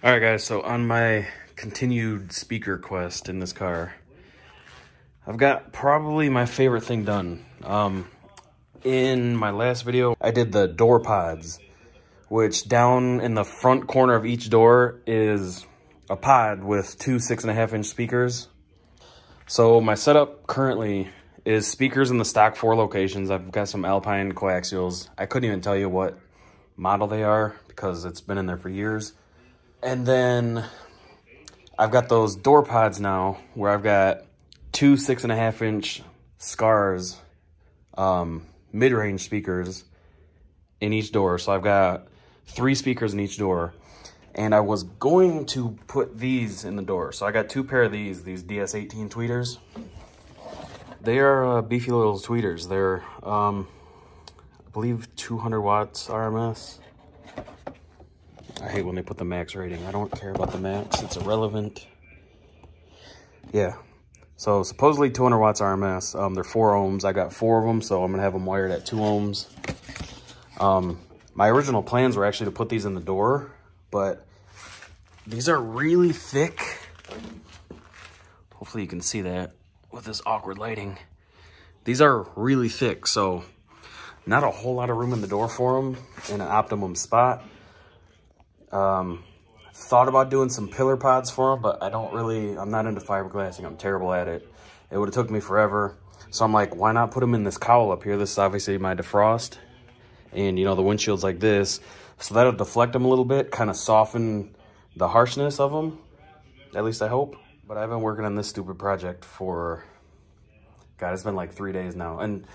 Alright guys, so on my continued speaker quest in this car, I've got probably my favorite thing done. In my last video, I did the door pods, which down in the front corner of each door is a pod with two 6.5-inch speakers. So my setup currently is speakers in the stock 4 locations. I've got some Alpine coaxials. I couldn't even tell you what model they are because it's been in there for years. And then I've got those door pods now where I've got two 6.5-inch Skars mid-range speakers in each door. So I've got 3 speakers in each door. And I was going to put these in the door. So I got 2 pair of these DS18 tweeters. They are beefy little tweeters. They're, I believe, 200 watts RMS. I hate when they put the max rating. I don't care about the max. It's irrelevant. Yeah. So supposedly 200 watts RMS. They're 4 ohms. I got 4 of them, so I'm going to have them wired at 2 ohms. My original plans were actually to put these in the door, but these are really thick. Hopefully you can see that with this awkward lighting. These are really thick, so not a whole lot of room in the door for them in an optimum spot. Thought about doing some pillar pods for them, but I'm not into fiberglassing. I'm terrible at it. It would have took me forever. So I'm like, why not put them in this cowl up here? This is obviously my defrost. And, you know, the windshield's like this. So that'll deflect them a little bit, kind of soften the harshness of them. At least I hope. But I've been working on this stupid project for, God, it's been like 3 days now. And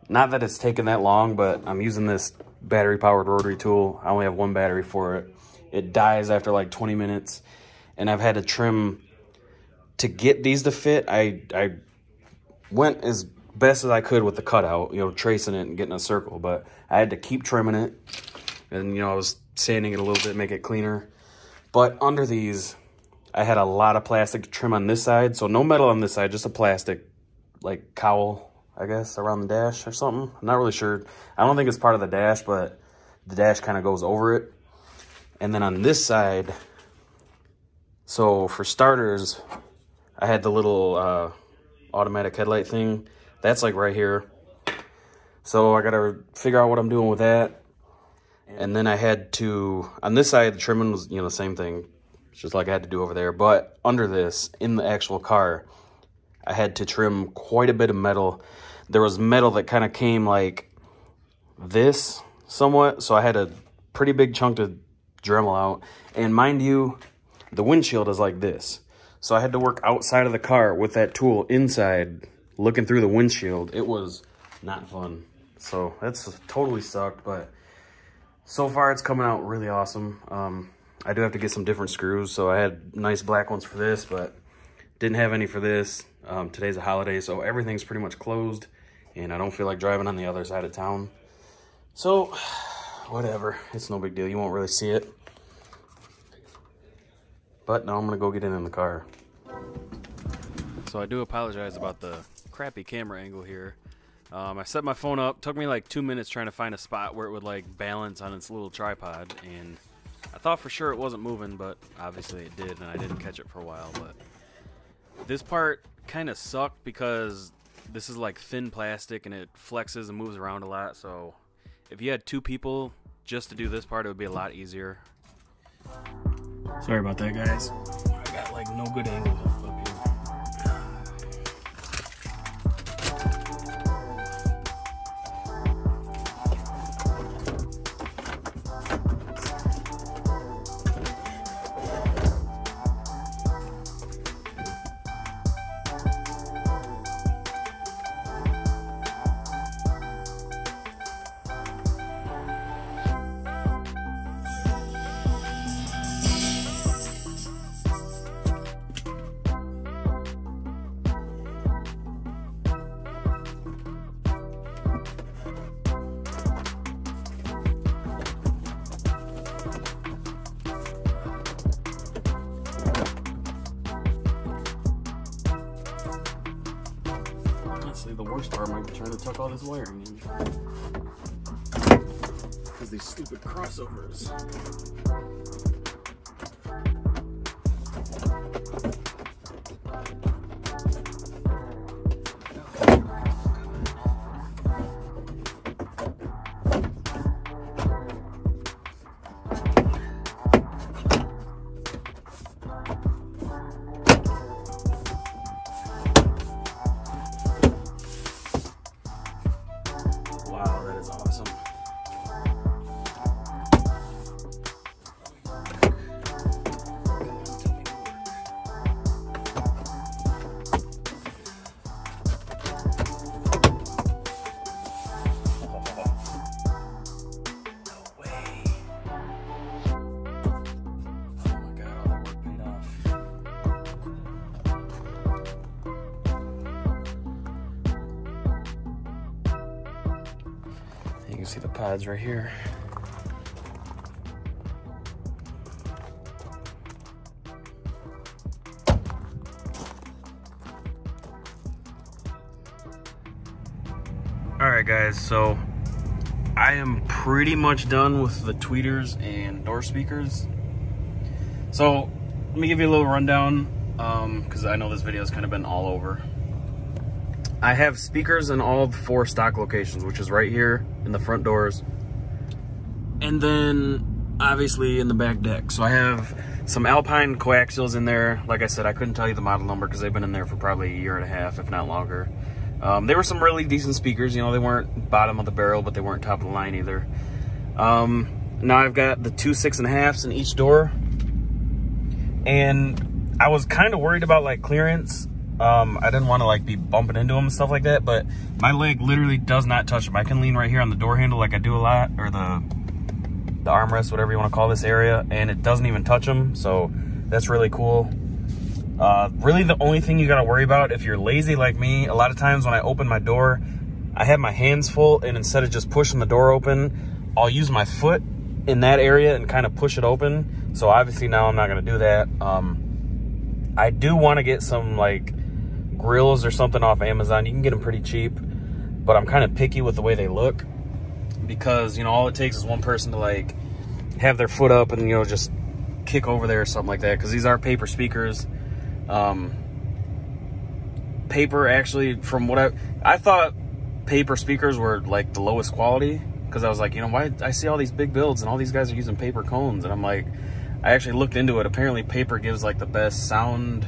not that it's taken that long, but I'm using this battery-powered rotary tool. I only have 1 battery for it. It dies after like 20 minutes. And I've had to trim to get these to fit. I went as best as I could with the cutout, you know, tracing it and getting a circle. But I had to keep trimming it. And, you know, I was sanding it a little bit, make it cleaner. But under these, I had a lot of plastic to trim on this side. So no metal on this side, just a plastic, like, cowl, I guess, around the dash or something. I'm not really sure. I don't think it's part of the dash, but the dash kind of goes over it. And then on this side, so for starters, I had the little automatic headlight thing. That's like right here. So I got to figure out what I'm doing with that. And then I had to, on this side, the trimming was, you know, the same thing. It's just like I had to do over there. But under this, in the actual car, I had to trim quite a bit of metal. There was metal that kind of came like this somewhat. So I had a pretty big chunk to Dremel out. And mind you, the windshield is like this. So I had to work outside of the car with that tool inside, looking through the windshield. It was not fun. So that's totally sucked, but so far it's coming out really awesome. I do have to get some different screws. So I had nice black ones for this, but didn't have any for this. Today's a holiday, so everything's pretty much closed, and I don't feel like driving on the other side of town. So whatever, it's no big deal. You won't really see it. But now I'm gonna go get in the car. So I do apologize about the crappy camera angle here. I set my phone up, took me like 2 minutes trying to find a spot where it would like balance on its little tripod, and I thought for sure it wasn't moving, but obviously it did, and I didn't catch it for a while. But this part kind of sucked because this is like thin plastic and it flexes and moves around a lot. So if you had 2 people just to do this part, it would be a lot easier. Sorry about that, guys. I got like no good angle up here. The worst part might be trying to tuck all this wiring in. Because these stupid crossovers. can see the pods right here. All right, guys, so I am pretty much done with the tweeters and door speakers. So let me give you a little rundown, because I know this video has kind of been all over. I have speakers in all 4 stock locations, which is right here in the front doors, and then obviously in the back deck. So I have some Alpine coaxials in there. Like I said, I couldn't tell you the model number because they've been in there for probably a year and a half, if not longer. They were some really decent speakers. You know, they weren't bottom of the barrel, but they weren't top of the line either. Now I've got the 2 6.5's in each door, and I was kind of worried about like clearance. I didn't want to like be bumping into them and stuff like that, but my leg literally does not touch them. I can lean right here on the door handle like I do a lot, or the armrest, whatever you want to call this area, and it doesn't even touch them. So that's really cool. Really the only thing you got to worry about if you're lazy like me, a lot of times when I open my door, I have my hands full, and instead of just pushing the door open, I'll use my foot in that area and kind of push it open. So obviously now I'm not going to do that. I do want to get some like grills or something off Amazon. You can get them pretty cheap, but I'm kind of picky with the way they look, because, you know, all it takes is one person to like have their foot up and, you know, just kick over there or something like that, because these are paper speakers. Paper, actually, from what I thought paper speakers were like the lowest quality, because I was like, you know, why I see all these big builds and all these guys are using paper cones, and I'm like, I actually looked into it. Apparently paper gives like the best sound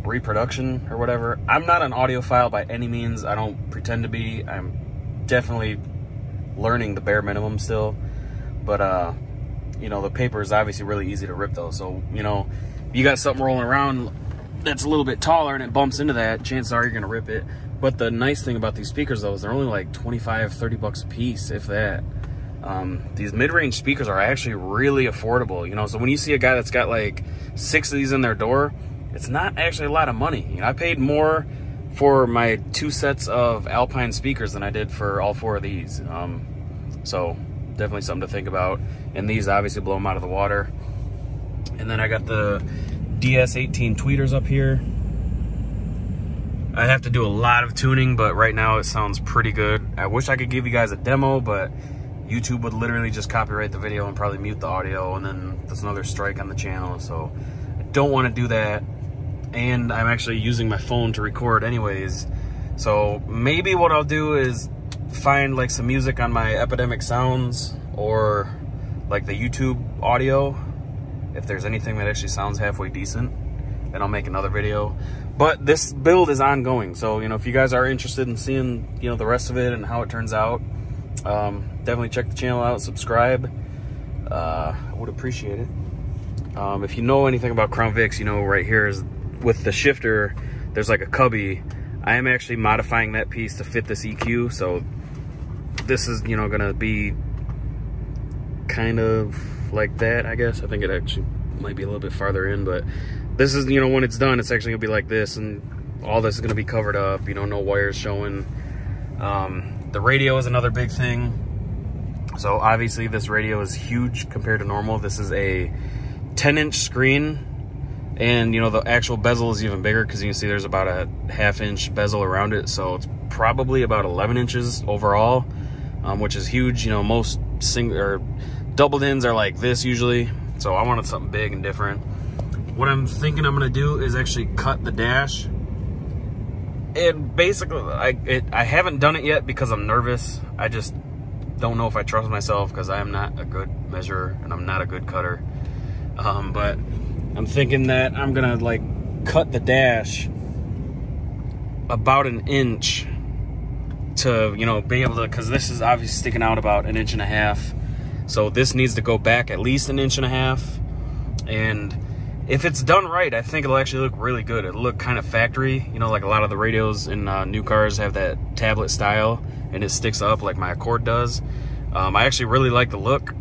reproduction or whatever. I'm not an audiophile by any means. I don't pretend to be. I'm definitely learning the bare minimum still, but you know, the paper is obviously really easy to rip though. So, you know, you got something rolling around that's a little bit taller and it bumps into that, chances are you're gonna rip it. But the nice thing about these speakers though is they're only like 25, 30 bucks a piece, if that. These mid-range speakers are actually really affordable, you know. So when you see a guy that's got like 6 of these in their door, it's not actually a lot of money. You know, I paid more for my 2 sets of Alpine speakers than I did for all 4 of these. So definitely something to think about. And these obviously blow them out of the water. And then I got the DS18 tweeters up here. I have to do a lot of tuning, but right now it sounds pretty good. I wish I could give you guys a demo, but YouTube would literally just copyright the video and probably mute the audio, and then there's another strike on the channel. So I don't want to do that. And I'm actually using my phone to record anyways. So maybe what I'll do is find like some music on my Epidemic Sounds or like the YouTube audio. If there's anything that actually sounds halfway decent, then I'll make another video. But this build is ongoing, so, you know, if you guys are interested in seeing, you know, the rest of it and how it turns out, definitely check the channel out, subscribe. I would appreciate it. If you know anything about Crown Vics, you know right here is with the shifter, there's like a cubby. I am actually modifying that piece to fit this EQ, so this is, you know, gonna be kind of like that, I guess. I think it actually might be a little bit farther in, but this is, you know, when it's done, it's actually gonna be like this, and all this is gonna be covered up, you know, no wires showing. The radio is another big thing. So obviously this radio is huge compared to normal. This is a 10-inch screen, and, you know, the actual bezel is even bigger, because you can see there's about a 1/2-inch bezel around it, so it's probably about 11 inches overall, which is huge. You know, most single or doubled ins are like this usually, so I wanted something big and different. What I'm thinking I'm gonna do is actually cut the dash, and basically I haven't done it yet because I'm nervous. I just don't know if I trust myself, because I am not a good measurer and I'm not a good cutter. But I'm thinking that I'm gonna like cut the dash about 1 inch to, you know, be able to, because this is obviously sticking out about 1.5 inches. So this needs to go back at least 1.5 inches. And if it's done right, I think it'll actually look really good. It'll look kind of factory, you know, like a lot of the radios in new cars have that tablet style, and it sticks up like my Accord does. I actually really like the look.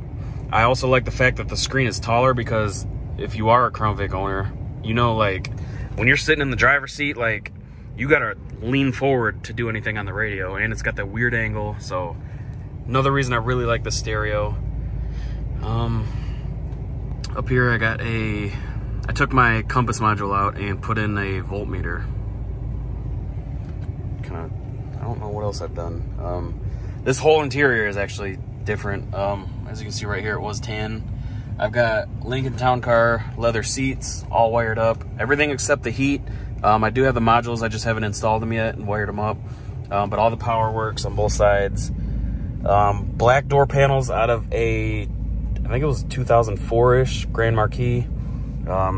I also like the fact that the screen is taller, because if you are a Crown Vic owner, you know, like when you're sitting in the driver's seat, like you gotta lean forward to do anything on the radio, and it's got that weird angle. So another reason I really like the stereo. Up here I took my compass module out and put in a voltmeter. I don't know what else I've done. This whole interior is actually different. As you can see right here, it was tan. I've got Lincoln Town Car leather seats all wired up, everything except the heat. I do have the modules, I just haven't installed them yet and wired them up. But all the power works on both sides. Black door panels out of a, I think it was 2004-ish Grand Marquis.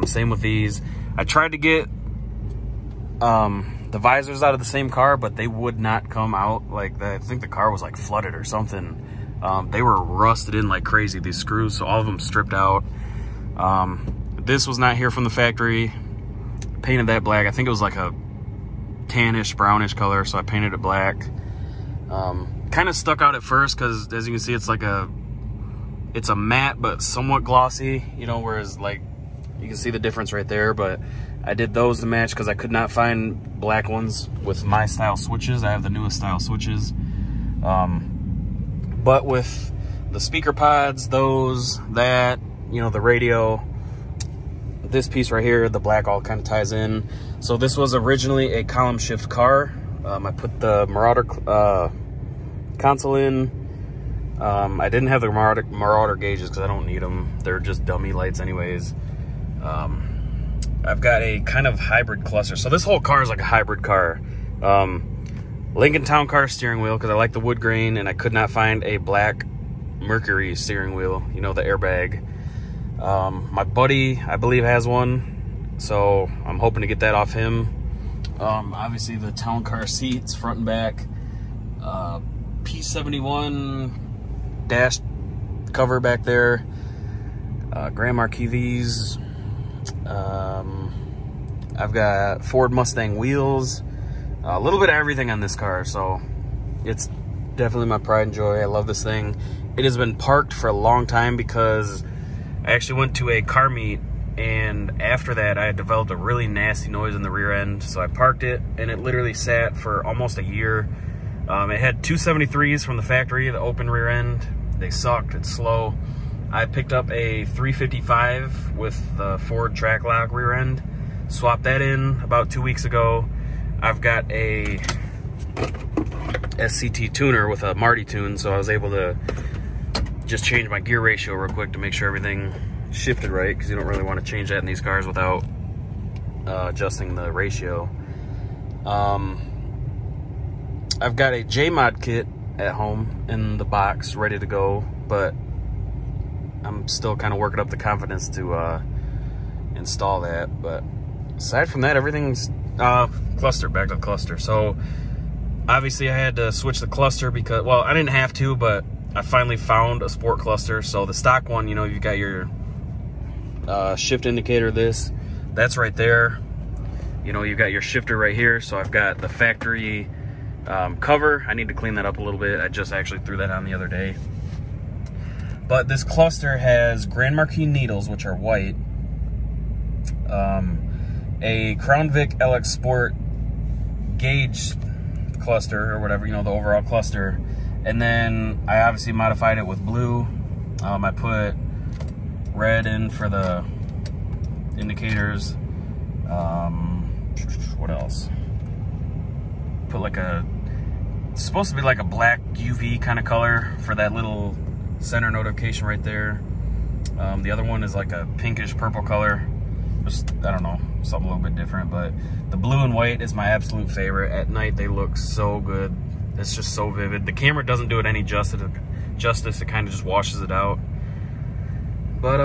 Same with these. I tried to get the visors out of the same car, but they would not come out like that. I think the car was like flooded or something. They were rusted in like crazy, these screws, so all of them stripped out. This was not here from the factory. Painted that black. I think it was like a tannish, brownish color, so I painted it black. Kind of stuck out at first because, as you can see, it's a matte but somewhat glossy, you know, whereas like you can see the difference right there. But I did those to match because I could not find black ones with my style switches. I have the newest style switches. But with the speaker pods, that, you know, the radio, this piece right here, the black all kind of ties in. So this was originally a column shift car. I put the Marauder console in. I didn't have the Marauder gauges because I don't need them. They're just dummy lights anyways. I've got a kind of hybrid cluster. So this whole car is like a hybrid car. Lincoln Town Car steering wheel because I like the wood grain, and I could not find a black Mercury steering wheel, you know, the airbag. My buddy, I believe, has one, so I'm hoping to get that off him. Obviously the Town Car seats, front and back. P71 dash cover back there. Grand Marquis V's. I've got Ford Mustang wheels. A little bit of everything on this car, so it's definitely my pride and joy. I love this thing. It has been parked for a long time because I actually went to a car meet, and after that I had developed a really nasty noise in the rear end, so I parked it, and it literally sat for almost a year. It had 273s from the factory, the open rear end. They sucked, it's slow. I picked up a 355 with the Ford track lock rear end, swapped that in about 2 weeks ago. I've got a SCT tuner with a Marty tune, so I was able to just change my gear ratio real quick to make sure everything shifted right, because you don't really want to change that in these cars without adjusting the ratio. I've got a J-Mod kit at home in the box ready to go, but I'm still kind of working up the confidence to install that. But aside from that, everything's cluster, back to the cluster. So obviously I had to switch the cluster because, well, I didn't have to, but I finally found a sport cluster. So the stock one, you know, you've got your shift indicator, that's right there. You know, you've got your shifter right here. So I've got the factory cover. I need to clean that up a little bit. I just actually threw that on the other day. But this cluster has Grand Marquis needles, which are white. A Crown Vic LX Sport gauge cluster, or whatever, you know, the overall cluster. And then I obviously modified it with blue. I put red in for the indicators. What else? Put like it's supposed to be like a black UV kind of color for that little center notification right there. The other one is like a pinkish purple color. Just, I don't know, something a little bit different, but the blue and white is my absolute favorite. At night they look so good. It's just so vivid. The camera doesn't do it any justice. It kind of just washes it out. But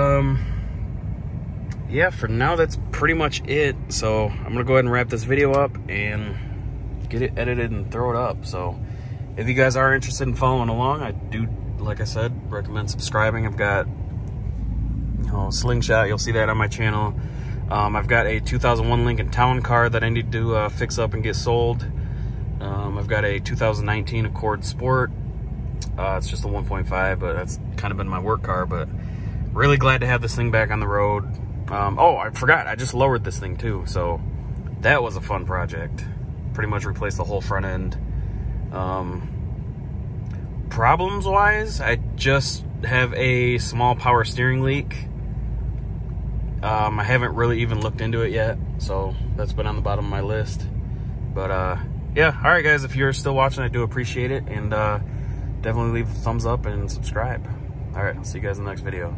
yeah, for now that's pretty much it. So I'm gonna go ahead and wrap this video up and get it edited and throw it up. So if you guys are interested in following along, I do, like I said, recommend subscribing. I've got, you know, Slingshot, you'll see that on my channel. I've got a 2001 Lincoln Town Car that I need to fix up and get sold. I've got a 2019 Accord Sport. It's just a 1.5, but that's kind of been my work car. But really glad to have this thing back on the road. Oh, I forgot, I just lowered this thing too, so that was a fun project. pretty much replace the whole front end. Problems wise, I just have a small power steering leak. I haven't really even looked into it yet, so that's been on the bottom of my list. But yeah, all right guys, if you're still watching, I do appreciate it, and definitely leave a thumbs up and subscribe. All right, I'll see you guys in the next video.